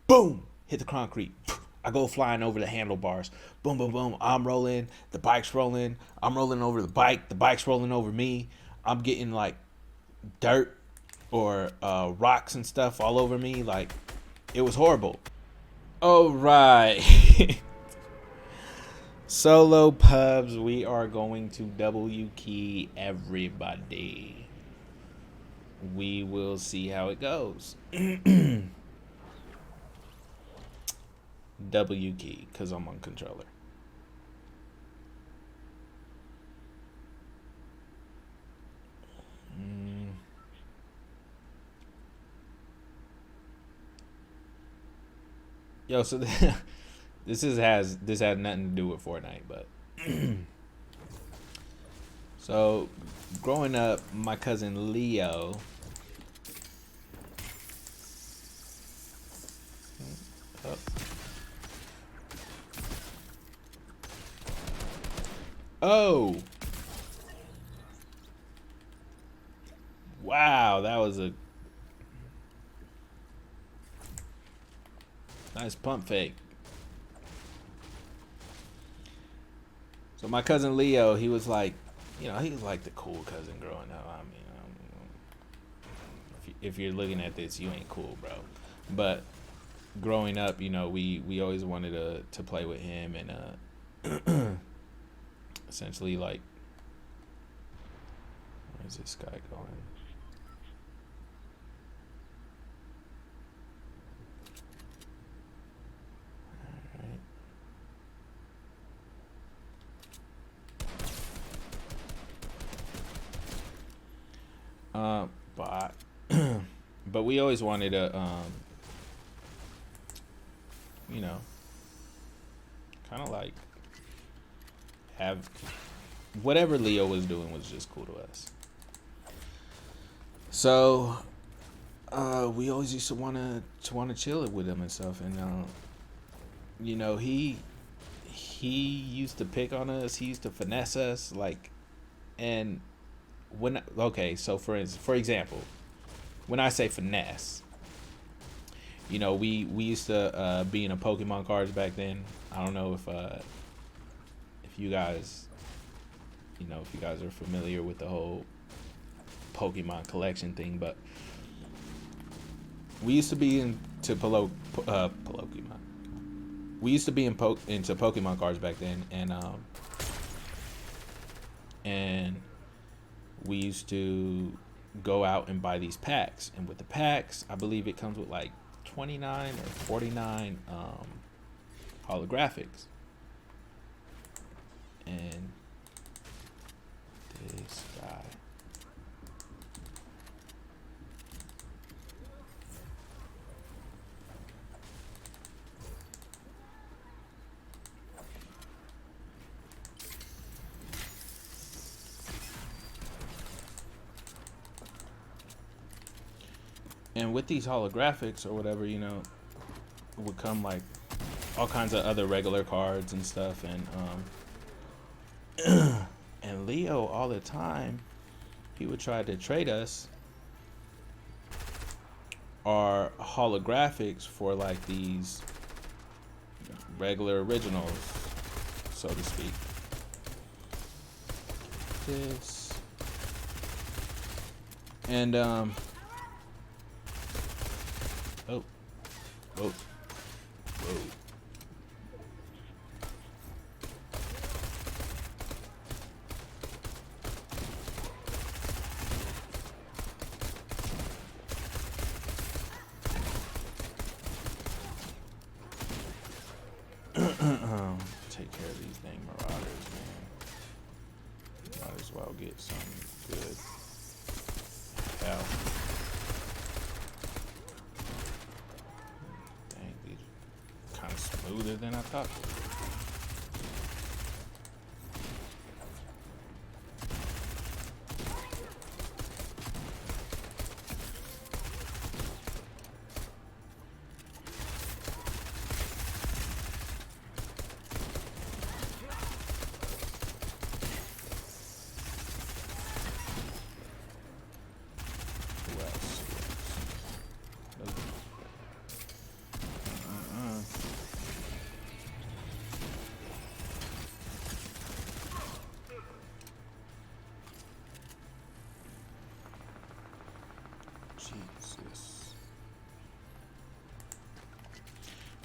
boom, hit the concrete. I go flying over the handlebars. Boom, boom, boom. I'm rolling. The bike's rolling. I'm rolling over the bike. The bike's rolling over me. I'm getting like dirt or rocks and stuff all over me. Like, it was horrible. All right. Solo pubs, we are going to W key everybody. We will see how it goes. W key, because I'm on controller. Yo, so this had nothing to do with Fortnite, but so growing up, my cousin Leo. Oh. Oh. Wow, that was a nice pump fake. So my cousin Leo, he was like, he was like the cool cousin growing up. I mean, if you're looking at this, you ain't cool, bro. But growing up, we always wanted to play with him and essentially like, where's this guy going? But but we always wanted to, kind of like have whatever Leo was doing was just cool to us. So we always used to want to chill it with him and stuff, and he used to pick on us. He used to finesse us, like, and so for example, when I say finesse, we used to be in a Pokemon cards back then. I don't know if you guys if you guys are familiar with the whole Pokemon collection thing, but we used to be into Pokemon. We used to be into Pokemon cards back then, and we used to go out and buy these packs. And with the packs, I believe it comes with like 29 or 49 holographics. And this guy. And with these holographics or whatever, would come like all kinds of other regular cards and stuff. And and Leo all the time, he would try to trade us our holographics for like these regular originals, so to speak. This and oh, whoa, whoa. Take care of these dang marauders, man. Might as well get some good health. Dang, these are kind of smoother than I thought.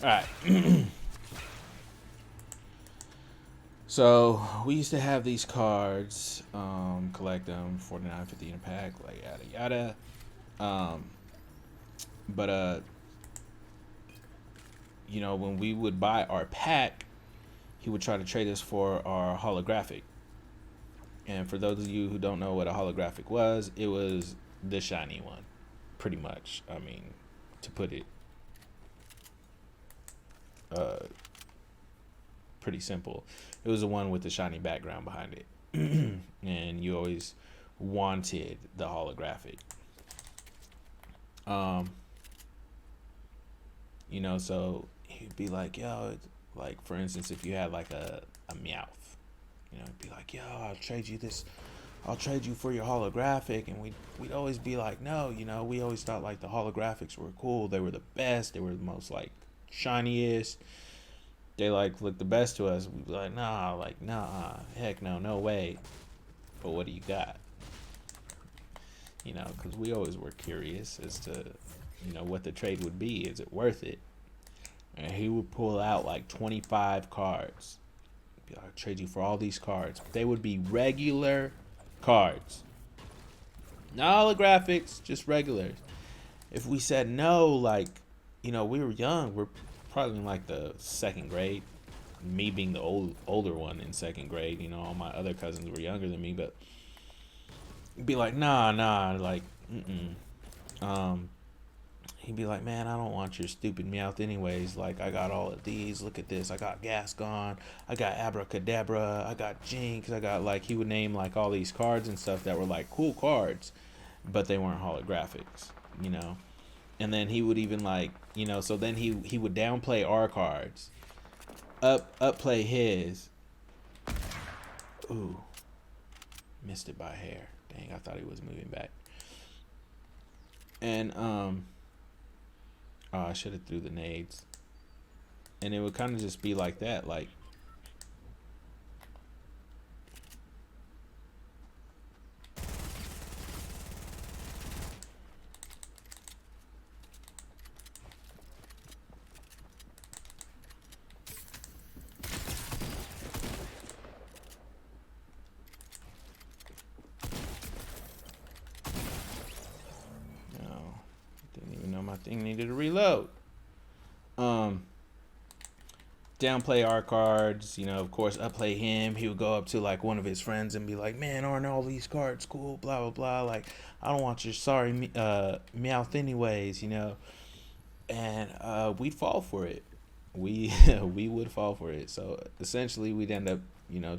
All right. So we used to have these cards, collect them, 49.50 in a pack, like yada yada. But when we would buy our pack, he would try to trade us for our holographic. And for those of you who don't know what a holographic was, it was the shiny one, pretty much. I mean, to put it uh, pretty simple, it was the one with the shiny background behind it. And you always wanted the holographic. So he'd be like, yo, like for instance, if you had like a Meowth, it'd be like, yo, I'll trade you for your holographic. And we'd always be like, no, we always thought like the holographics were cool. They were the best. They were the most like shiniest. They like looked the best to us. We'd be like, nah, heck no way. But what do you got? Because we always were curious as to, what the trade would be. Is it worth it? And he would pull out like 25 cards. I'll trade you for all these cards. They would be regular cards. Not holographics, just regulars. If we said no, like, we were young. We're probably in like the second grade. Me being the older one in second grade. All my other cousins were younger than me, but be like, nah, like, he'd be like, man, I don't want your stupid Meowth anyways. Like, I got all of these. Look at this. I got Gascon. I got Abracadabra. I got Jinx. I got, like, he would name, like, all these cards and stuff that were, like, cool cards. But they weren't holographics, And then he would even, like, so then he would downplay our cards. Upplay his. Ooh. Missed it by a hair. Dang, I thought he was moving back. And, I should have threw the nades. And it would kind of just be like that, like. No, didn't even know my thing needed to reload. Downplay our cards, of course, upplay him. He would go up to like one of his friends and be like, man, aren't all these cards cool? Blah, blah, blah. Like, I don't want your sorry Meowth anyways, And we'd fall for it. We we would fall for it. So essentially we'd end up,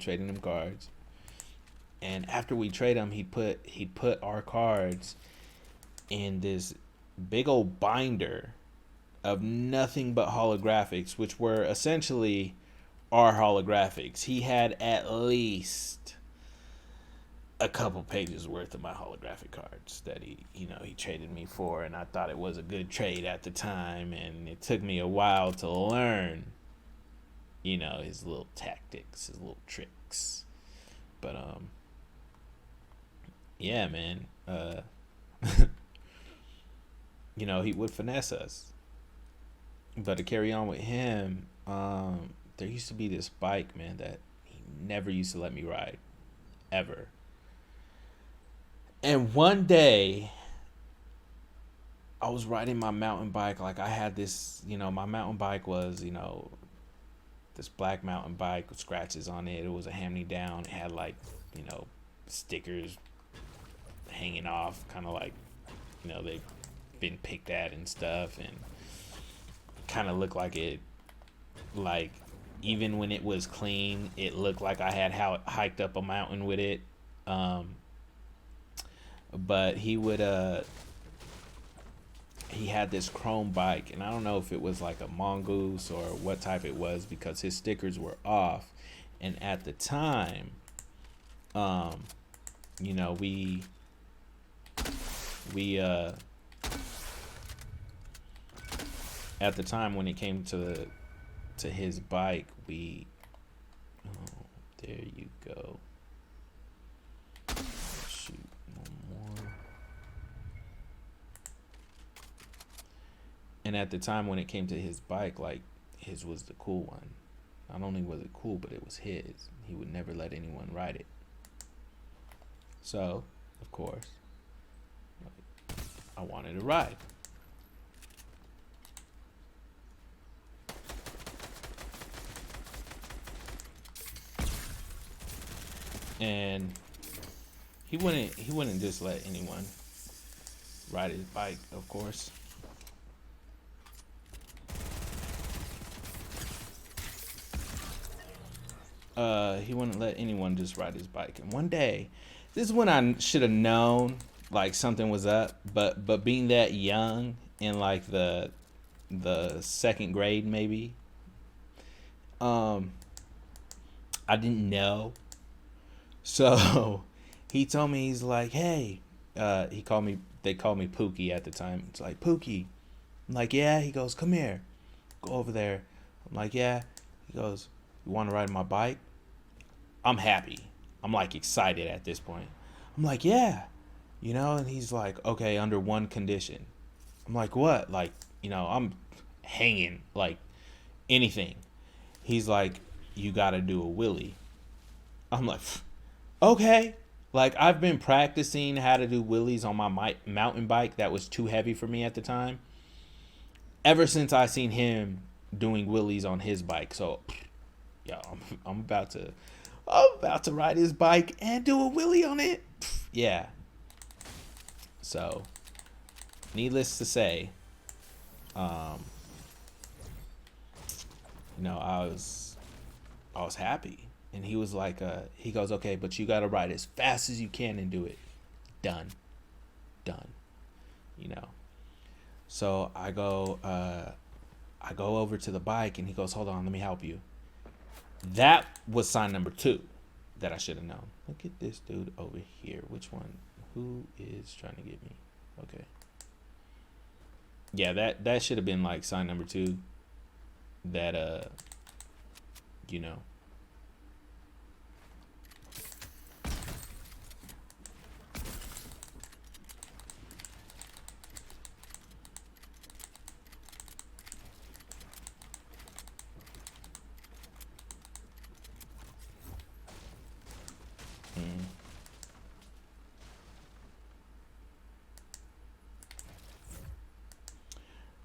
trading them cards. And after we trade them, he'd put our cards in this big old binder of nothing but holographics, which were essentially our holographics. He had at least a couple pages worth of my holographic cards that he traded me for, and I thought it was a good trade at the time, and it took me a while to learn, his little tactics, his little tricks. But yeah, man, he would finesse us. But to carry on with him, there used to be this bike, man, that he never used to let me ride, ever. And one day, I was riding my mountain bike. Like, I had this, my mountain bike was, this black mountain bike with scratches on it. It was a hand-me-down. It had, like, stickers hanging off, kind of like, they've been picked at and stuff, and kind of looked like it, like, even when it was clean, it looked like I had hiked up a mountain with it. But he had this chrome bike, and I don't know if it was like a mongoose or what type it was, because his stickers were off. And at the time, at the time when it came to his bike, there you go. Shoot, one more. And at the time when it came to his bike, like, his was the cool one. Not only was it cool, but it was his. He would never let anyone ride it. So, of course, I wanted to ride. And he wouldn't just let anyone ride his bike, of course. He wouldn't let anyone just ride his bike. And one day, this is when I should have known like something was up, but being that young in like the second grade maybe, I didn't know. So he told me, he's like, hey, they called me Pookie at the time. It's like, Pookie. I'm like, yeah. He goes, come here, go over there. I'm like, yeah. He goes, you want to ride my bike? I'm happy. I'm like excited at this point. I'm like, yeah. And he's like, okay, under one condition. I'm like, what? Like, I'm hanging, like anything. He's like, you got to do a wheelie. I'm like, okay. Like, I've been practicing how to do wheelies on my mountain bike that was too heavy for me at the time. Ever since I seen him doing wheelies on his bike. So, yeah, I'm about to ride his bike and do a wheelie on it. Yeah. So, needless to say, I was happy. And he was like, he goes, okay, but you got to ride as fast as you can and do it. Done. So I go over to the bike and he goes, hold on, let me help you. That was sign number 2 that I should have known. Look at this dude over here. Which one? Who is trying to get me? Okay. Yeah, that should have been like sign number 2 that,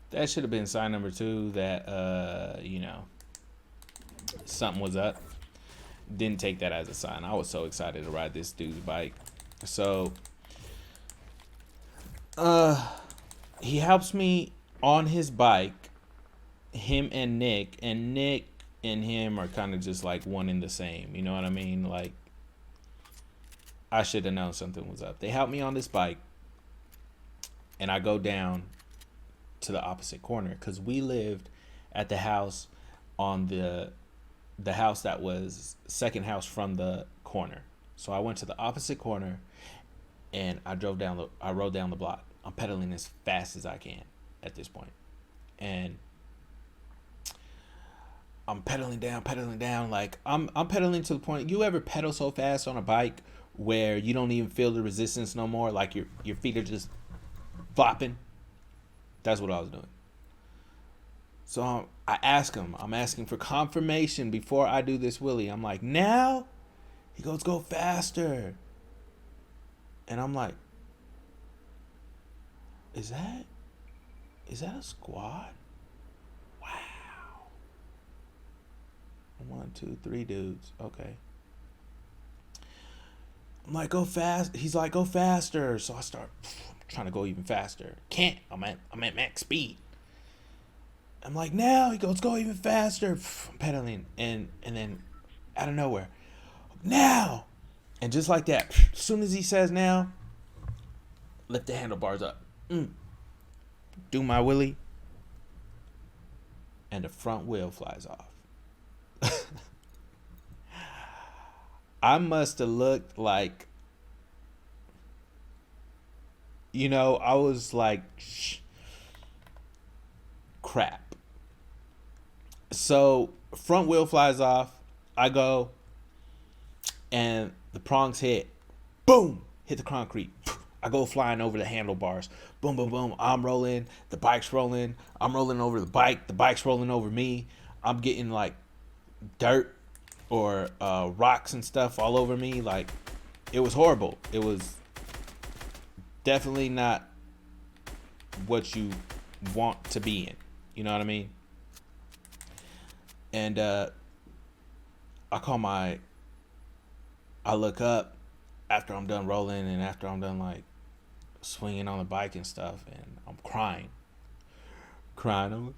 that should have been sign number 2 that something was up. Didn't take that as a sign. I was so excited to ride this dude's bike. So he helps me on his bike, him and Nick and him are kind of just like one and the same, you know what I mean? Like, I should have known something was up. They helped me on this bike and I go down to the opposite corner because we lived at the house on the house that was second house from the corner. So I went to the opposite corner and I rode down the block. I'm pedaling as fast as I can at this point. And I'm pedaling down. Like I'm pedaling to the point. You ever pedal so fast on a bike where you don't even feel the resistance no more? Like your feet are just flopping. That's what I was doing. So I ask him. I'm asking for confirmation before I do this wheelie. I'm like, now? He goes, go faster. And I'm like, is that a squad? Wow. 1, 2, 3 dudes. Okay. I'm like, go fast. He's like, go faster. So I start trying to go even faster. Can't. I'm at max speed. I'm like, now. He goes, go even faster. I'm pedaling. And then out of nowhere, now. And just like that, as soon as he says now, lift the handlebars up. Do my wheelie. And the front wheel flies off. I must have looked like, I was like, crap. So front wheel flies off. I go, and the prongs hit. Boom! Hit the concrete. I go flying over the handlebars. Boom, boom, boom. I'm rolling. The bike's rolling. I'm rolling over the bike. The bike's rolling over me. I'm getting like dirt or rocks and stuff all over me. Like, it was horrible. It was definitely not what you want to be in. You know what I mean? And I call my, I look up after I'm done rolling and after I'm done like swinging on the bike and stuff, and I'm crying, crying.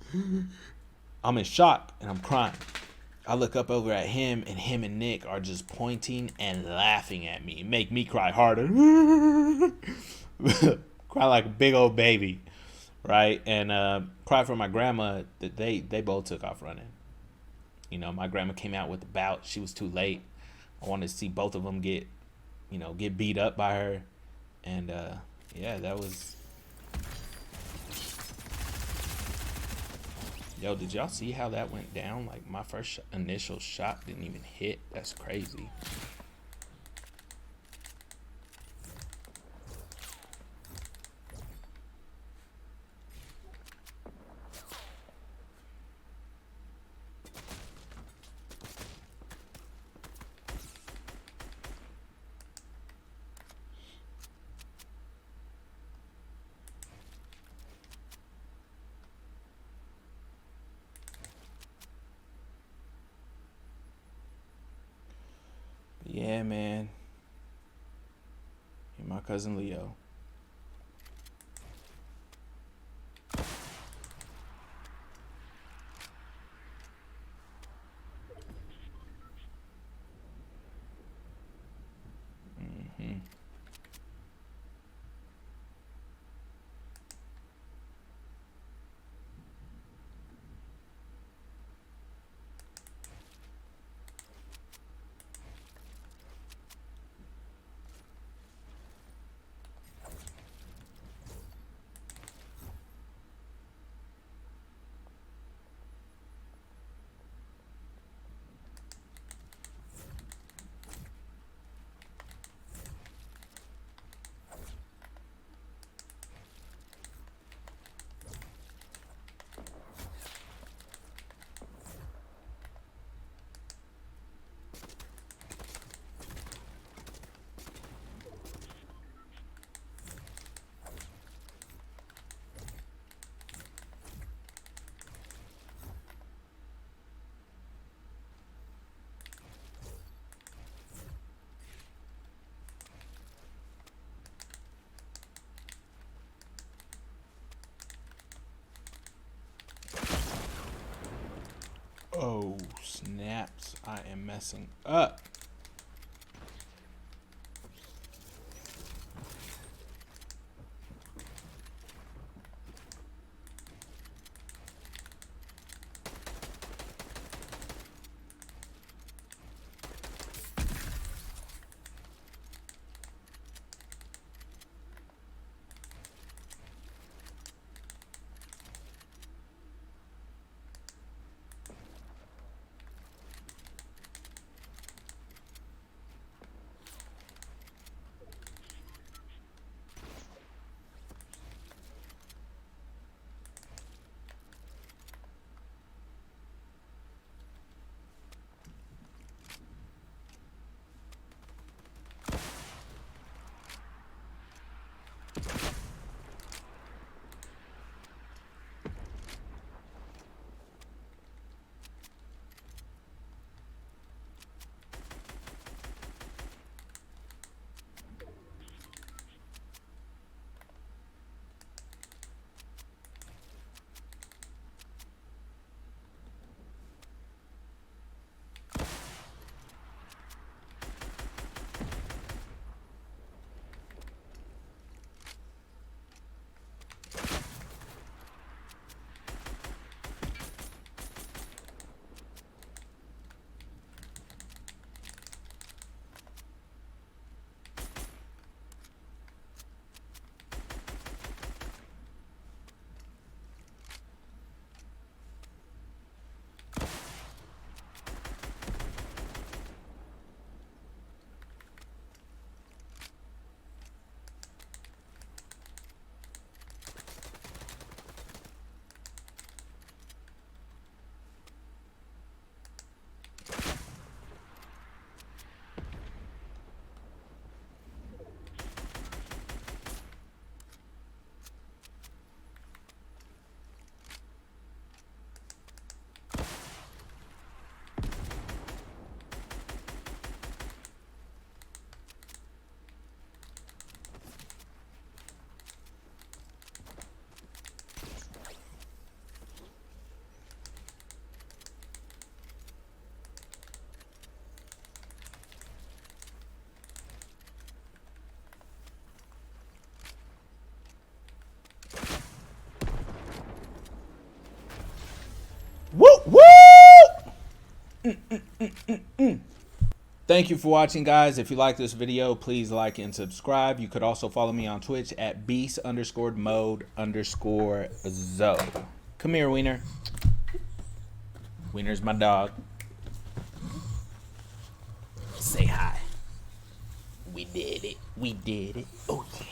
I'm in shock and I'm crying. I look up over at him, and him and Nick are just pointing and laughing at me, make me cry harder, cry like a big old baby, right? And cry for my grandma that they both took off running. You know, my grandma came out with the bout. She was too late. I wanted to see both of them get, get beat up by her, and yeah, that was. Yo, did y'all see how that went down? Like, my first initial shot didn't even hit. That's crazy. Yeah, man. And my cousin Leo. Hmm. Oh, snaps. I am messing up. Thank you for watching, guys. If you like this video, please like and subscribe. You could also follow me on Twitch at beast_mode_Zoe. Come here, Wiener. Wiener's my dog. Say hi. We did it. We did it. Oh, yeah.